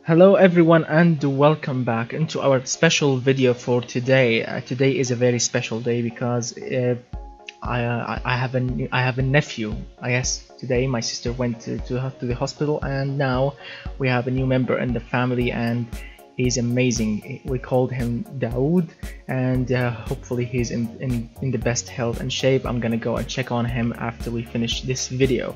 Hello everyone and welcome back into our special video for today. Today is a very special day because I have a nephew. I guess today my sister went to the hospital and now we have a new member in the family and he's amazing. We called him Daoud and hopefully he's in the best health and shape. I'm gonna go and check on him after we finish this video.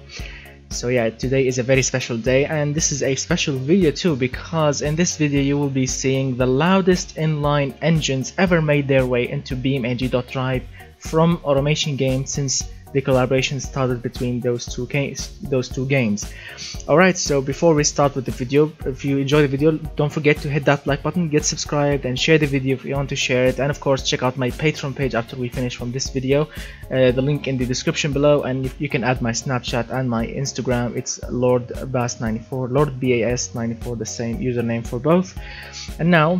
So yeah, today is a very special day and this is a special video too because in this video you will be seeing the loudest inline engines ever made their way into BeamNG.Drive from automation games since the collaboration started between those two games. Alright, so before we start with the video, if you enjoy the video, don't forget to hit that like button, get subscribed and share the video if you want to share it, and of course check out my Patreon page after we finish from this video. The link in the description below, and you can add my Snapchat and my Instagram. It's LordBas94, LordBas94, the same username for both. And now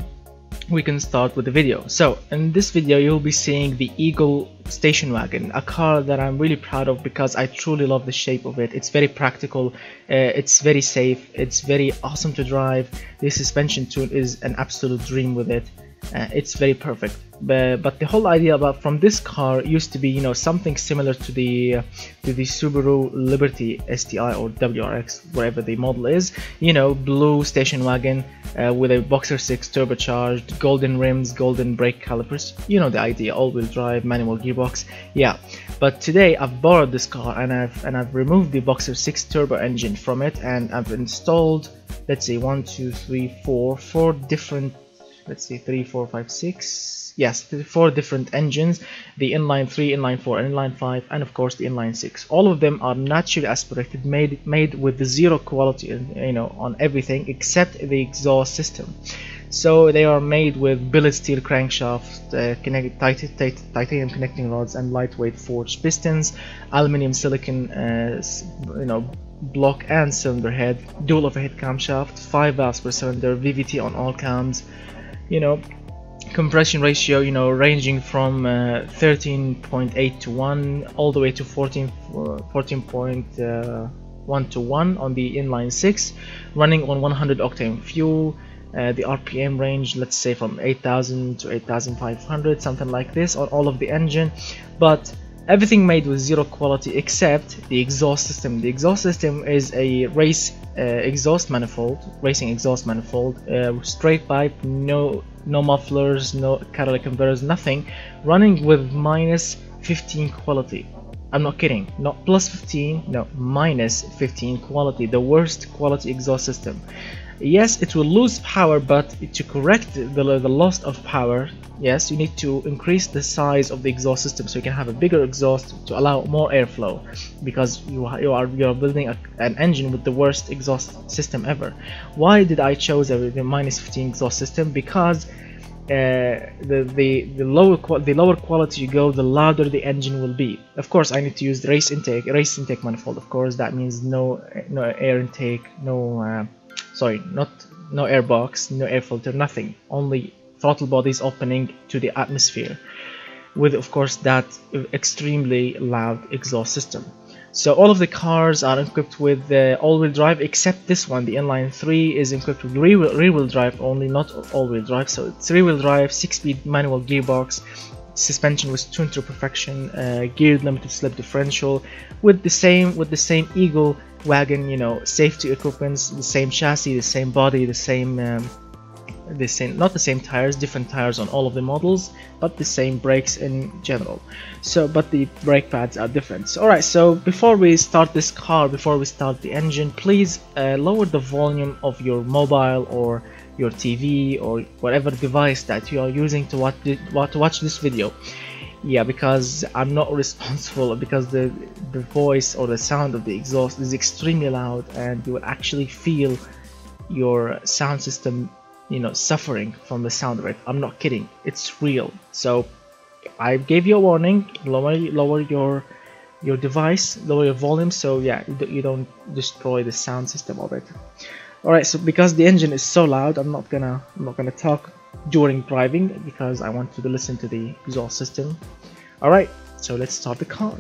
we can start with the video. So in this video you'll be seeing the Eagle station wagon, a car that I'm really proud of because I truly love the shape of it. It's very practical, it's very safe, it's very awesome to drive. The suspension tune is an absolute dream with it. It's very perfect. But the whole idea from this car used to be, you know, something similar to the Subaru Liberty STI or WRX, whatever the model is. You know, blue station wagon with a Boxer 6 turbocharged, golden rims, golden brake calipers. You know the idea, all-wheel drive, manual gearbox. Yeah. But today I've borrowed this car and I've removed the Boxer 6 turbo engine from it, and I've installed, let's see, 1, 2, 3, 4 different. Let's see, 3, 4, 5, 6. Yes, 4 different engines: the inline-three, inline-four, and inline-five, and of course the inline-six. All of them are naturally aspirated, made with the zero quality, you know, on everything except the exhaust system. So they are made with billet steel crankshaft, titanium connecting rods, and lightweight forged pistons, aluminum silicon, you know, block and cylinder head, dual overhead camshaft, 5 valves per cylinder, VVT on all cams. You know, compression ratio, you know, ranging from 13.8 to 1 all the way to 14.1 to 1 on the inline-six, running on 100 octane fuel. The RPM range, let's say from 8,000 to 8,500, something like this on all of the engine, but everything made with zero quality except the exhaust system. The exhaust system is a racing exhaust manifold, straight pipe, no mufflers, no catalytic converters, nothing, running with minus 15 quality. I'm not kidding, not plus 15, no, minus 15 quality, the worst quality exhaust system. Yes, it will lose power, but to correct the loss of power, yes, you need to increase the size of the exhaust system so you can have a bigger exhaust to allow more airflow, because you are building an engine with the worst exhaust system ever. Why did I choose the minus 15 exhaust system? Because the lower quality you go, the louder the engine will be. Of course, I need to use the race intake manifold. Of course, that means no air intake, no airbox, no air filter, nothing. Only throttle bodies opening to the atmosphere, with of course that extremely loud exhaust system. So all of the cars are equipped with all-wheel drive except this one. The inline-three is equipped with rear-wheel drive only, not all-wheel drive. So it's rear-wheel drive, 6-speed manual gearbox, suspension was tuned to perfection, geared limited slip differential, with the same Eagle wagon, you know, safety equipments, the same chassis, the same body, the same not the same tires, different tires on all of the models, but the same brakes in general. So but the brake pads are different. So, alright, so before we start this car, before we start the engine, please lower the volume of your mobile or your TV or whatever device that you are using to watch this video. Yeah, because I'm not responsible, because the voice or the sound of the exhaust is extremely loud and you will actually feel your sound system, you know, suffering from the sound of it. I'm not kidding, it's real. So I gave you a warning, lower your device, lower your volume, so yeah, you don't destroy the sound system of it. Alright, so because the engine is so loud, I'm not gonna talk during driving because I want you to listen to the exhaust system. Alright, so let's start the car.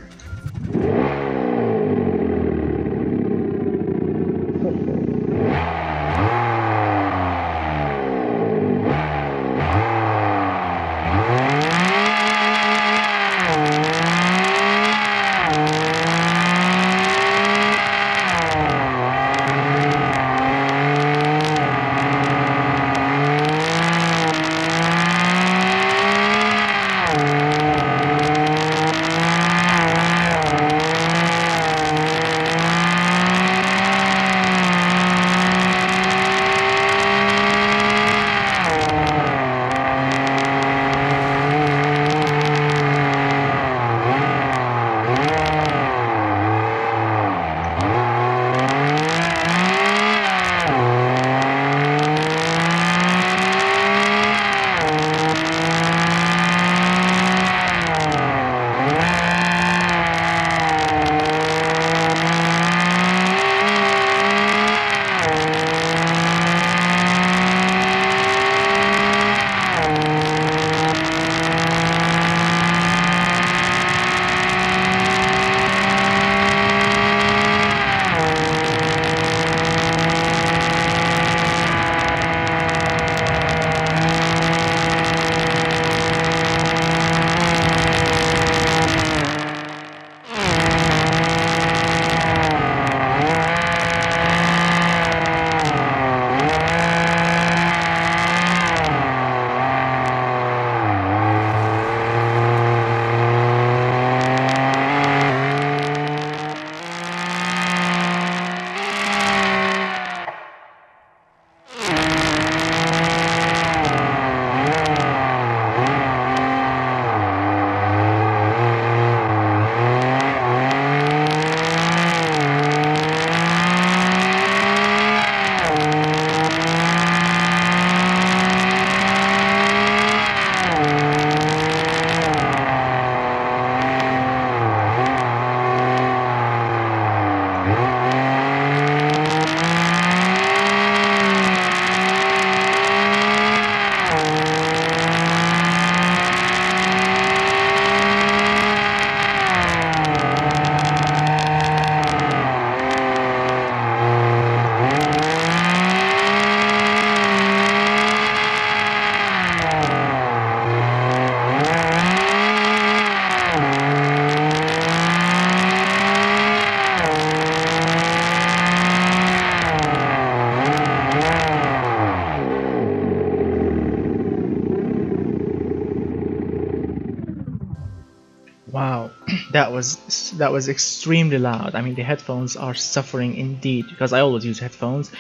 that was extremely loud. I mean, the headphones are suffering indeed, because I always use headphones.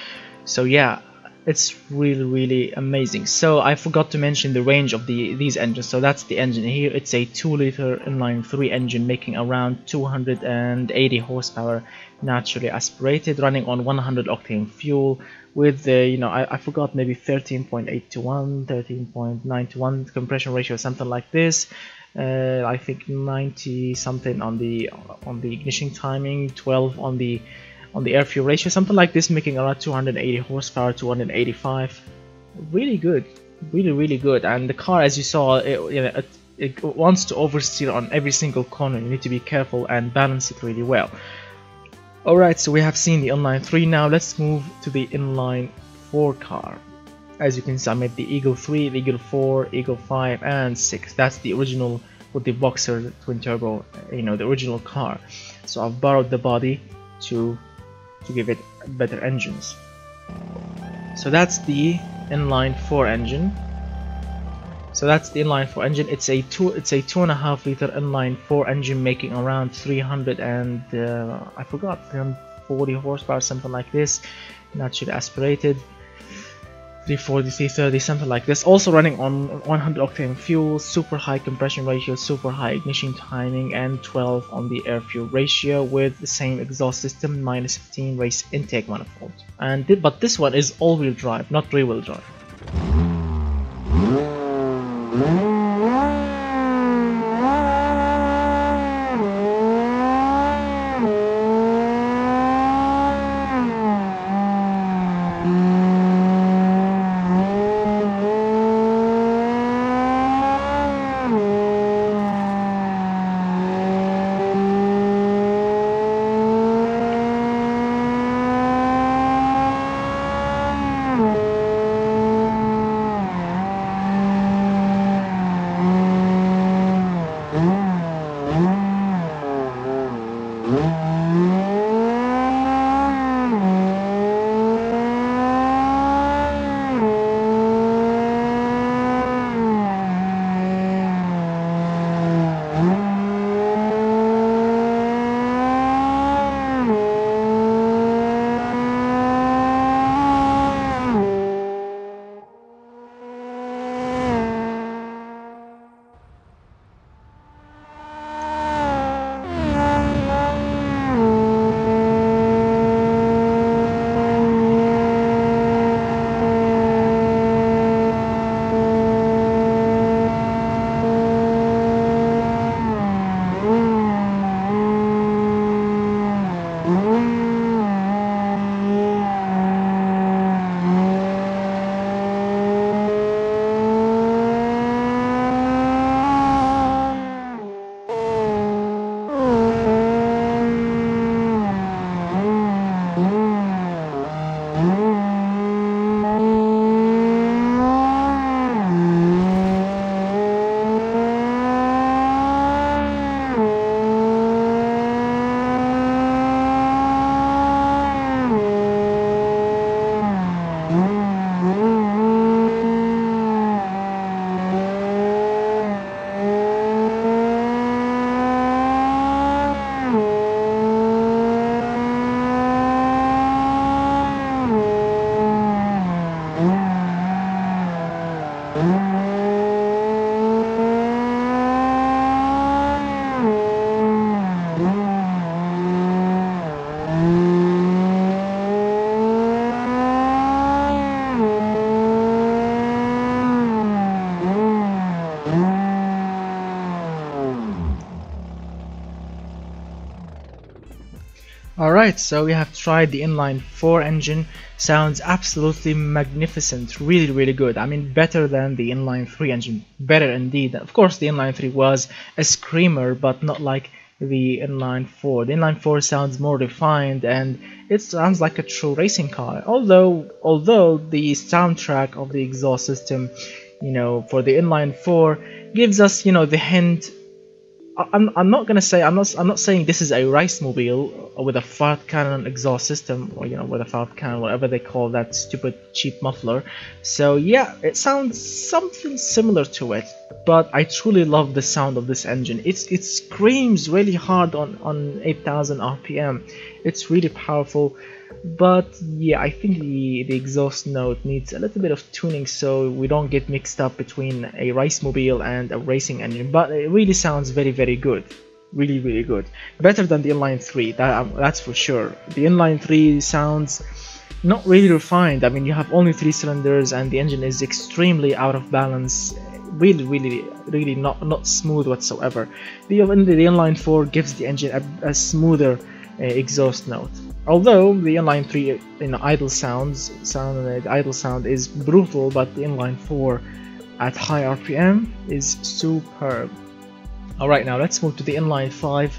So yeah, it's really amazing. So I forgot to mention the range of these engines. So that's the engine here. It's a 2-liter inline-3 engine making around 280 horsepower, naturally aspirated, running on 100 octane fuel with the, you know, I forgot, maybe 13.8 to 1, 13.9 to 1 compression ratio, something like this. I think 90 something on the ignition timing, 12 on the air fuel ratio, something like this, making around 280 horsepower, 285. Really good, really good. And the car, as you saw, it wants to oversteer on every single corner. You need to be careful and balance it really well. Alright, so we have seen the inline-3. Now let's move to the inline-4 car. As you can see, I made the Eagle 3, the Eagle 4, Eagle 5 and 6. That's the original with the Boxer twin turbo, you know, the original car. So I've borrowed the body to give it better engines. So that's the inline-4 engine. It's a 2.5 liter inline-4 engine making around 300 and I forgot, 340 horsepower, something like this, naturally aspirated. 340, 330, something like this. Also running on 100 octane fuel, super high compression ratio, super high ignition timing, and 12 on the air fuel ratio with the same exhaust system, minus 15 race intake manifold. But this one is all-wheel drive, not rear-wheel drive. Alright, so we have tried the inline-4 engine. Sounds absolutely magnificent, really good. I mean, better than the inline-3 engine, better indeed. Of course, the inline-3 was a screamer, but not like the inline-4. The inline-4 sounds more refined and it sounds like a true racing car. Although the soundtrack of the exhaust system, you know, for the inline-4 gives us, you know, the hint. I'm not saying this is a race mobile with a fart cannon exhaust system, or, you know, with a fart cannon, whatever they call that stupid cheap muffler. So yeah, it sounds something similar to it. but I truly love the sound of this engine. It screams really hard on 8000 RPM. It's really powerful, but yeah, I think the exhaust note needs a little bit of tuning so we don't get mixed up between a race mobile and a racing engine, but it really sounds very good. Really good. Better than the inline-three, that's for sure. The inline-three sounds not really refined. I mean, you have only 3 cylinders and the engine is extremely out of balance. Really not smooth whatsoever. The inline-four gives the engine a smoother exhaust note. Although the inline-three idle sound is brutal, but the inline-four at high RPM is superb. Alright, now let's move to the inline-five.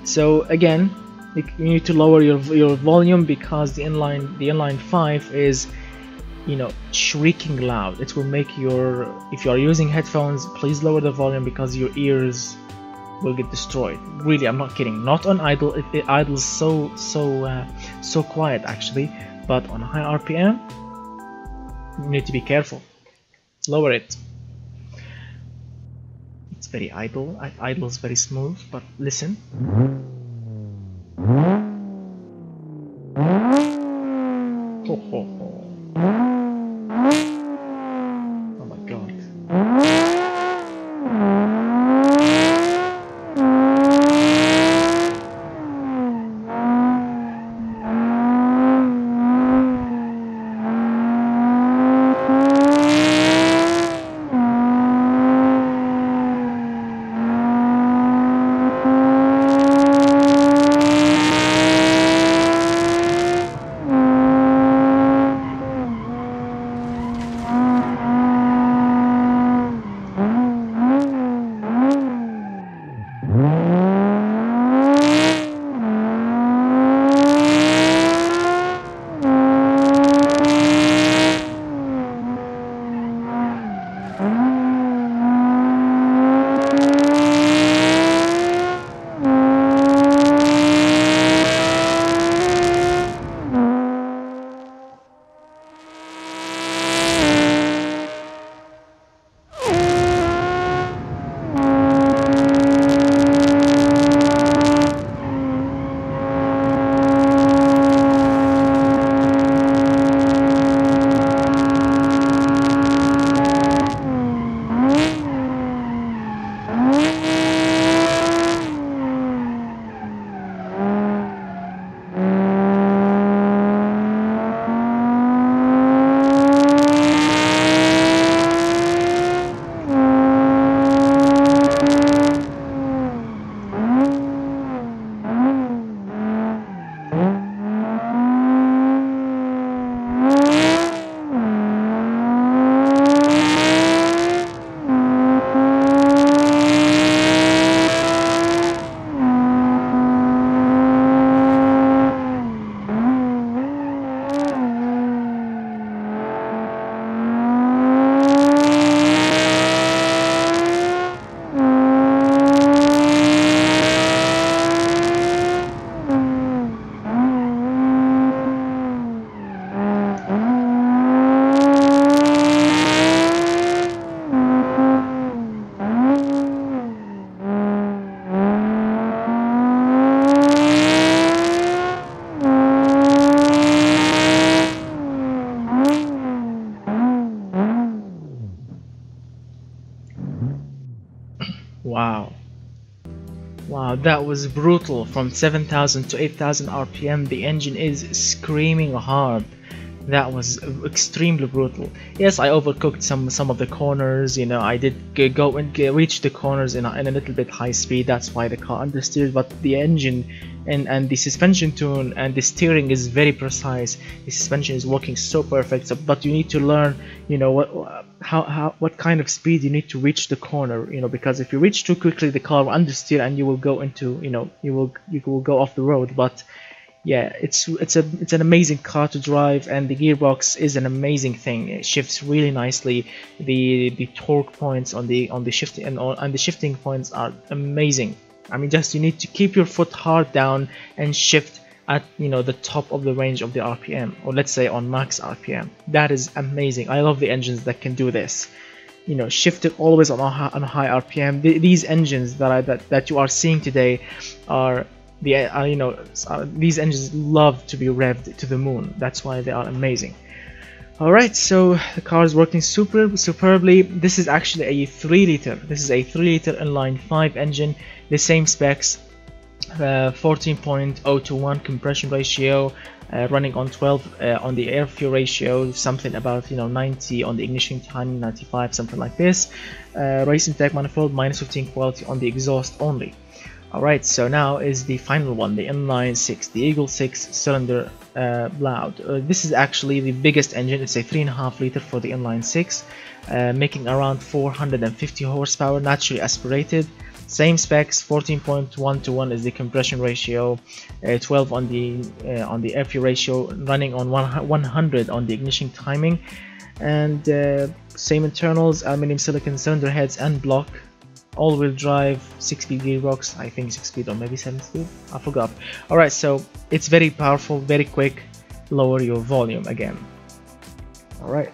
So again, you need to lower your volume because the inline-five is, you know, shrieking loud. It will make if you are using headphones, please lower the volume because your ears will get destroyed. Really, I'm not kidding. Not on idle. It idles so quiet actually, but on high RPM, you need to be careful. Lower it. It's very idle. Idles very smooth, but listen. Oh my god. Wow, that was brutal. From 7000 to 8000 RPM, the engine is screaming hard. That was extremely brutal. Yes, I overcooked some of the corners. You know, I did go and reach the corners in a little bit high speed. That's why the car understeered. But the engine and the suspension tune and the steering is very precise. The suspension is working so perfect. So, but you need to learn, you know, what kind of speed you need to reach the corner. You know, because if you reach too quickly, the car will understeer and you will go into, you know, you will go off the road. But yeah, it's an amazing car to drive, and the gearbox is an amazing thing. It shifts really nicely. The torque points on the shifting and the shifting points are amazing. I mean, just you need to keep your foot hard down and shift at, you know, the top of the range of the RPM, or let's say on max RPM. That is amazing. I love the engines that can do this. shifted always on a high RPM. These engines that you are seeing today are these engines love to be revved to the moon. That's why they are amazing. Alright, so the car is working superbly. This is actually a 3-liter. This is a 3-liter inline-five engine, the same specs, 14.0 to 1 compression ratio, running on 12 on the air fuel ratio, something about 90 on the ignition timing, 95, something like this. Race intake manifold, -15 quality on the exhaust only. Alright, so now is the final one, the inline-six, the Eagle 6-cylinder Loud. This is actually the biggest engine. It's a 3.5 liter for the inline-six, making around 450 horsepower, naturally aspirated. Same specs, 14.1 to 1 is the compression ratio, 12 on the air fuel ratio, running on 100 on the ignition timing, and same internals, aluminum silicon cylinder heads and block. All-wheel drive, 6-speed gearbox, I think 6-speed or maybe 7-speed, I forgot. Alright, so it's very powerful, very quick. Lower your volume again. Alright.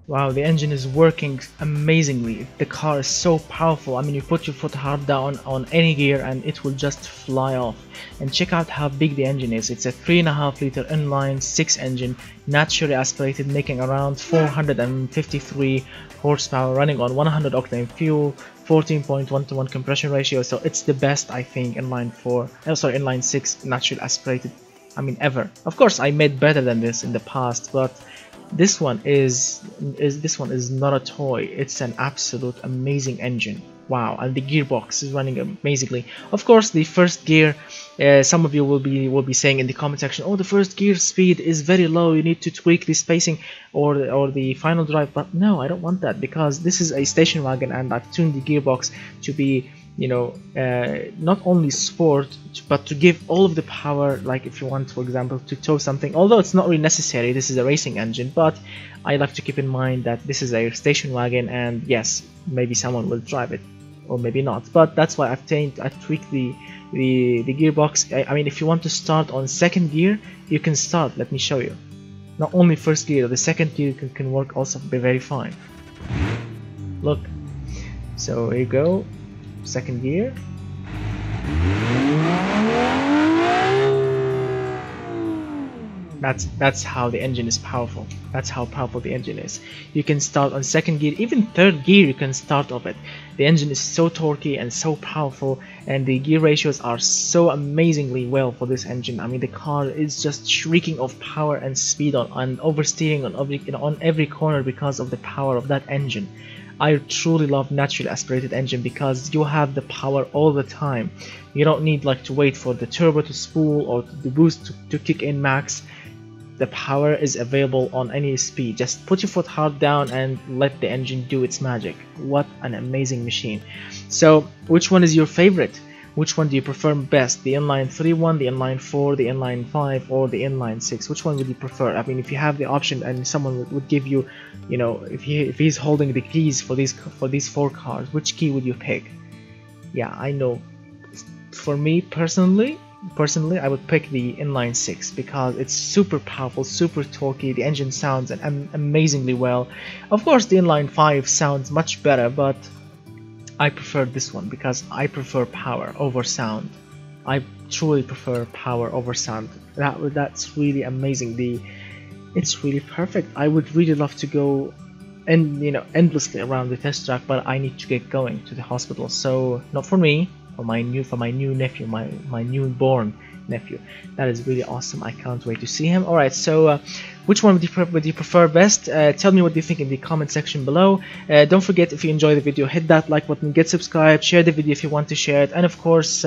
Wow, the engine is working amazingly. The car is so powerful. I mean, you put your foot hard down on any gear and it will just fly off. And check out how big the engine is. It's a 3.5 liter inline-six engine, naturally aspirated, making around 453 horsepower, running on 100 octane fuel, 14.1 to 1 compression ratio. So it's the best, I think, inline-six naturally aspirated, I mean, ever. Of course, I made better than this in the past, but this one is not a toy. It's an absolute amazing engine. Wow, and the gearbox is running amazingly. Of course, the first gear, some of you will be saying in the comment section, oh, the first gear speed is very low, you need to tweak the spacing or the final drive. But no, I don't want that, because this is a station wagon and I've tuned the gearbox to be, you know, not only sport, but to give all of the power, like if you want, for example, to tow something, although it's not really necessary. This is a racing engine, but I like to keep in mind that this is a station wagon, and yes, maybe someone will drive it. or maybe not, but that's why I tweaked the gearbox. I mean, if you want to start on second gear, you can start. Let me show you. Not only first gear, the second gear can work also be very fine. Look, so here you go, second gear. That's how the engine is powerful. That's how powerful the engine is. You can start on second gear, even third gear you can start off it. The engine is so torquey and so powerful, and the gear ratios are so amazingly well for this engine. I mean, the car is just shrieking of power and speed and oversteering on every corner because of the power of that engine. I truly love naturally aspirated engine because you have the power all the time. You don't need like to wait for the turbo to spool or the boost to kick in max. The power is available on any speed. Just put your foot hard down and let the engine do its magic. What an amazing machine. So which one is your favorite? Which one do you prefer best? The inline-three one, the inline-four, the inline-five, or the inline-six? Which one would you prefer? I mean, if you have the option and someone would give you, you know, if he's holding the keys for these 4 cars, which key would you pick? Yeah, I know. For me personally, I would pick the inline-6 because it's super powerful, super torquey. The engine sounds amazingly well. Of course, the inline-5 sounds much better, but I prefer this one because I prefer power over sound. I truly prefer power over sound. That's really amazing. It's really perfect. I would really love to go endlessly around the test track, but I need to get going to the hospital. So not for me. For my new nephew, my newborn nephew. That is really awesome. I can't wait to see him. Alright, so which one would you prefer best? Tell me what you think in the comment section below. Don't forget, if you enjoy the video, hit that like button, get subscribed, share the video if you want to share it, and of course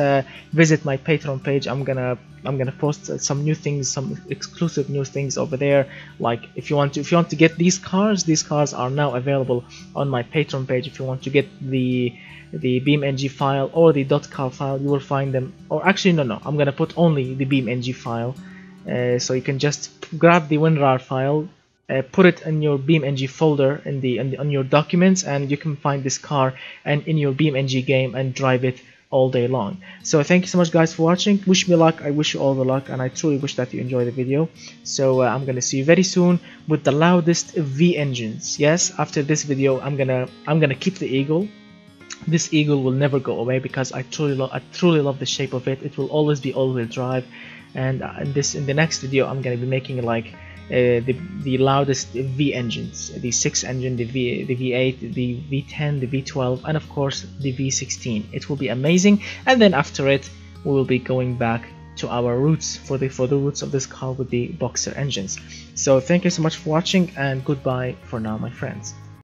visit my Patreon page. I'm gonna post some new things, some exclusive new things over there. Like if you want to get these cars are now available on my Patreon page. If you want to get the BeamNG file or the .car file, you will find them. Or actually no, I'm gonna put only the BeamNG file, so you can just grab the WinRAR file, put it in your BeamNG folder on your documents, and you can find this car and in your BeamNG game and drive it all day long. So thank you so much guys for watching. Wish me luck. I wish you all the luck, and I truly wish that you enjoy the video. So I'm gonna see you very soon with the loudest V engines. Yes, after this video I'm gonna keep the Eagle. This Eagle will never go away because I truly love the shape of it. It will always be all-wheel drive, and in the next video I'm gonna be making like the loudest V engines, the 6 engine, the V8, the V10, the V12, and of course the V16. It will be amazing, and then after it we will be going back to our roots for the roots of this car with the Boxer engines. So thank you so much for watching, and goodbye for now, my friends.